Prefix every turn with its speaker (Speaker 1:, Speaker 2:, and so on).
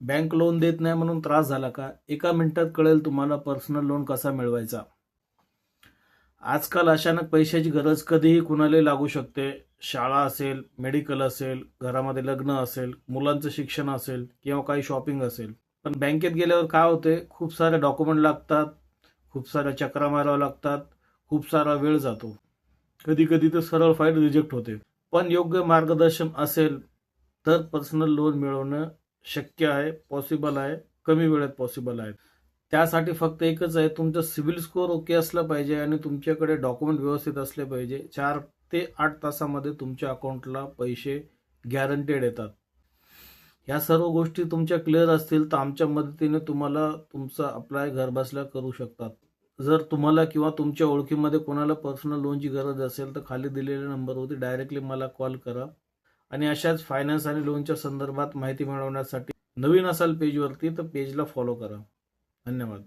Speaker 1: Bank loan देत नाही म्हणून त्रास झाला का? एका मिनिटात कळेल तुम्हाला पर्सनल लोन कसा मिळवायचा. आजकाल अचानक पैशाची गरज कधीही कुणालाही लागू शकते. शाळा असेल, मेडिकल असेल, घरामध्ये लग्न असेल, मुलांचं शिक्षण असेल किंवा काही शॉपिंग असेल. पण बँकेत गेल्यावर काय होते, खूप सारे डॉक्युमेंट लागतात, खूप साऱ्या चक्रा माराव्या लागतात, खूप सारा वेळ जातो. कधी कधी तर सरळ फाईल रिजेक्ट होते. पण योग्य मार्गदर्शन असेल तर पर्सनल लोन मिळवणं शक्य आहे, पॉसिबल आहे, कमी वेळेत पॉसिबल आहे. त्यासाठी फक्त एकच आहे, तुमचं सिबिल स्कोअर ओके असलं पाहिजे आणि तुमच्याकडे डॉक्युमेंट व्यवस्थित असले पाहिजे. 4 ते 8 तासामध्ये तुमच्या अकाउंटला पैसे गॅरंटेड येतात. ह्या सर्व गोष्टी तुमच्या क्लिअर असतील तर आमच्या मदतीने तुम्हाला तुमचा अप्लाय घरबसल्या करू शकतात. जर तुम्हाला किंवा तुमच्या ओळखीमध्ये कोणाला पर्सनल लोनची गरज असेल तर खाली दिलेल्या नंबरवरती डायरेक्टली मला कॉल करा. आणि अशाच फायनान्स आणि लोनच्या संदर्भात माहिती मिळवण्यासाठी नवीन असाल पेजवरती तर पेजला फॉलो करा. धन्यवाद.